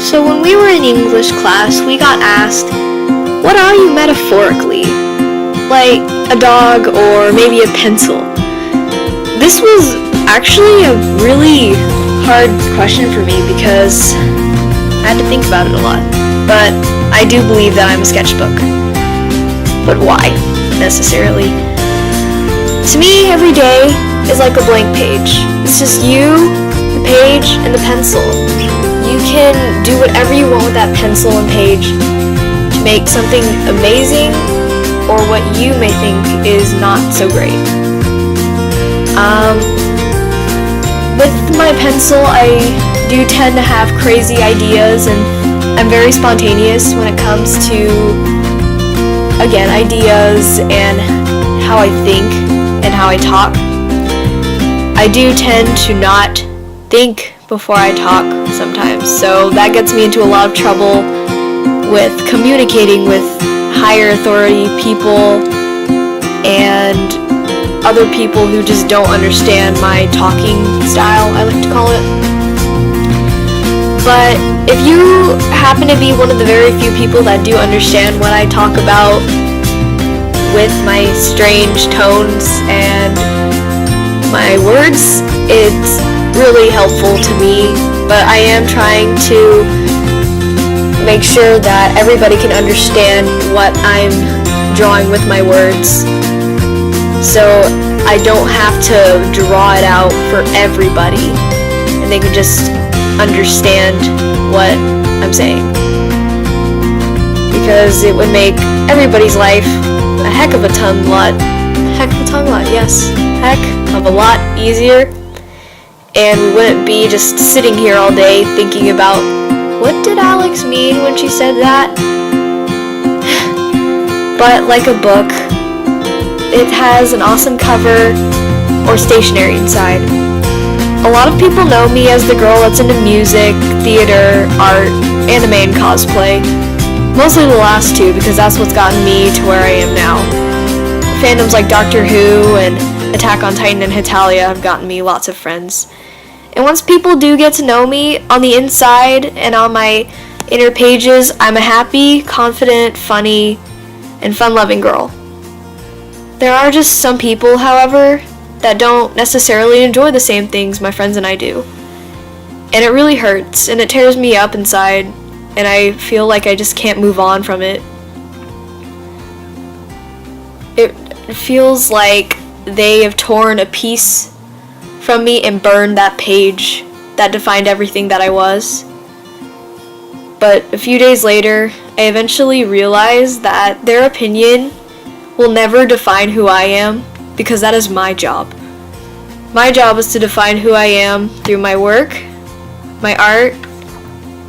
So when we were in English class, we got asked, what are you metaphorically? Like a dog or maybe a pencil. This was actually a really hard question for me because I had to think about it a lot. But I do believe that I'm a sketchbook. But why, necessarily? To me, every day is like a blank page. It's just you, the page, and the pencil. You can do whatever you want with that pencil and page to make something amazing or what you may think is not so great. With my pencil, I do tend to have crazy ideas, and I'm very spontaneous when it comes to, again, ideas and how I think and how I talk. I do tend to not think before I talk sometimes, so that gets me into a lot of trouble with communicating with higher authority people and other people who just don't understand my talking style, I like to call it. But if you happen to be one of the very few people that do understand what I talk about with my strange tones and my words, it's really helpful to me. But I am trying to make sure that everybody can understand what I'm drawing with my words, so I don't have to draw it out for everybody and they can just understand what I'm saying, because it would make everybody's life a heck of a lot easier, and we wouldn't be just sitting here all day thinking about what did Alex mean when she said that. But like a book, it has an awesome cover or stationery inside. A lot of people know me as the girl that's into music, theater, art, anime, and cosplay. Mostly the last two, because that's what's gotten me to where I am now. Fandoms like Doctor Who and Attack on Titan and Hetalia have gotten me lots of friends. And once people do get to know me on the inside and on my inner pages, I'm a happy, confident, funny, and fun-loving girl. There are just some people, however, that don't necessarily enjoy the same things my friends and I do. And it really hurts, and it tears me up inside, and I feel like I just can't move on from it. It feels like they have torn a piece from me and burned that page that defined everything that I was. But a few days later, I eventually realized that their opinion will never define who I am, because that is my job. My job is to define who I am through my work, my art,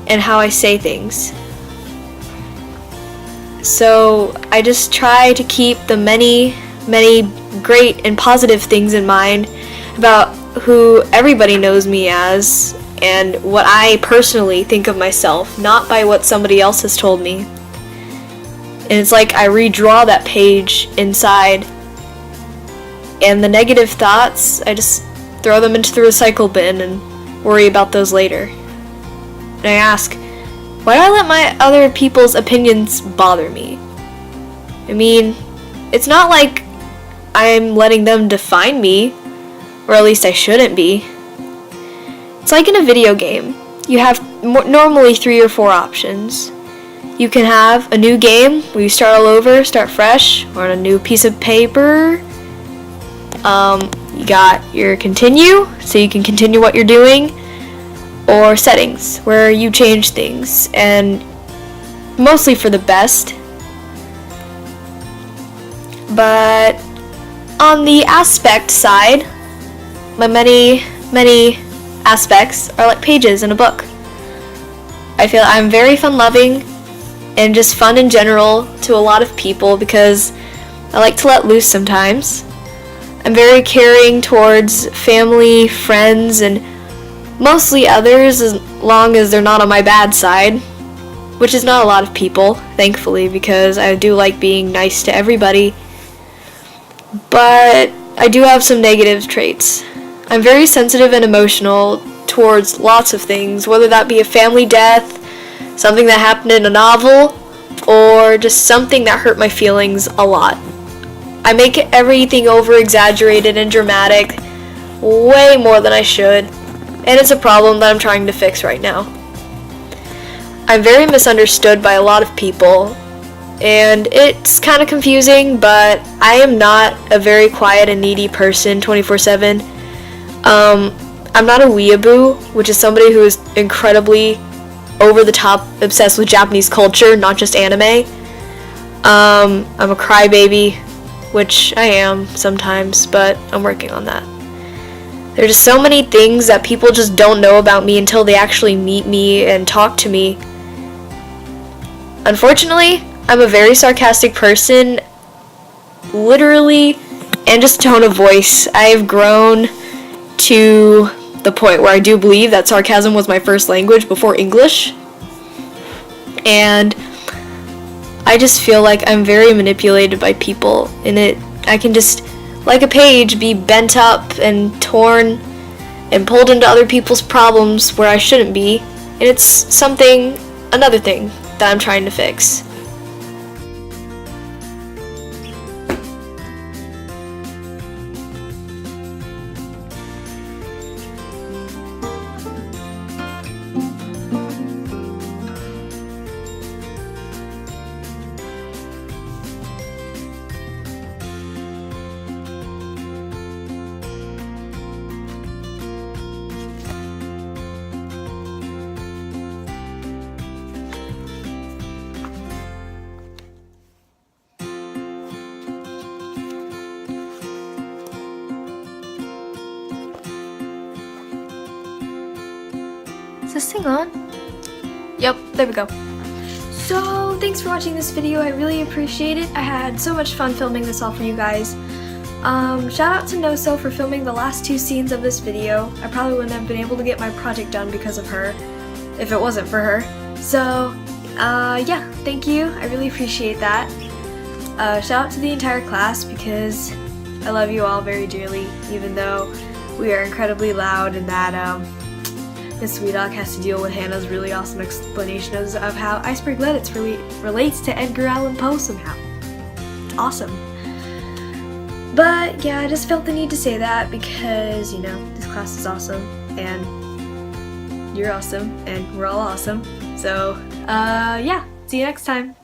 and how I say things. So I just try to keep the many, many great and positive things in mind about who everybody knows me as and what I personally think of myself, not by what somebody else has told me. And it's like I redraw that page inside, and the negative thoughts, I just throw them into the recycle bin and worry about those later. And I ask, why do I let my other people's opinions bother me? I mean, it's not like I'm letting them define me, or at least I shouldn't be. It's like in a video game. You have normally 3 or 4 options. You can have a new game where you start all over, start fresh, or on a new piece of paper. You got your continue, so you can continue what you're doing, or settings, where you change things, and mostly for the best. But on the aspect side, my many aspects are like pages in a book. I feel I'm very fun-loving and just fun in general to a lot of people because I like to let loose sometimes. I'm very caring towards family, friends, and mostly others, as long as they're not on my bad side, which is not a lot of people, thankfully, because I do like being nice to everybody. But I do have some negative traits. I'm very sensitive and emotional towards lots of things, whether that be a family death, something that happened in a novel, or just something that hurt my feelings a lot. I make everything over exaggerated and dramatic way more than I should, and it's a problem that I'm trying to fix right now. I'm very misunderstood by a lot of people, and it's kind of confusing, but I am not a very quiet and needy person 24/7. I'm not a weeaboo, which is somebody who is incredibly over the top obsessed with Japanese culture, not just anime. I'm a crybaby, which I am sometimes, but I'm working on that. There's just so many things that people just don't know about me until they actually meet me and talk to me. Unfortunately, I'm a very sarcastic person, literally, and just tone of voice. I've grown to the point where I do believe that sarcasm was my first language before English. And I just feel like I'm very manipulated by people, and I can just, like a page, be bent up and torn and pulled into other people's problems where I shouldn't be. And it's another thing that I'm trying to fix. Is this thing on? Yep, there we go. So, thanks for watching this video. I really appreciate it. I had so much fun filming this all for you guys. Shout out to Noso for filming the last 2 scenes of this video. I probably wouldn't have been able to get my project done because of her, if it wasn't for her. So, yeah, thank you. I really appreciate that. Shout out to the entire class because I love you all very dearly, even though we are incredibly loud and that, Miss Sweet Dog has to deal with Hannah's really awesome explanation of how Iceberg Lettuce relates to Edgar Allan Poe somehow. It's awesome. But yeah, I just felt the need to say that because, you know, this class is awesome and you're awesome and we're all awesome. So, yeah, see you next time.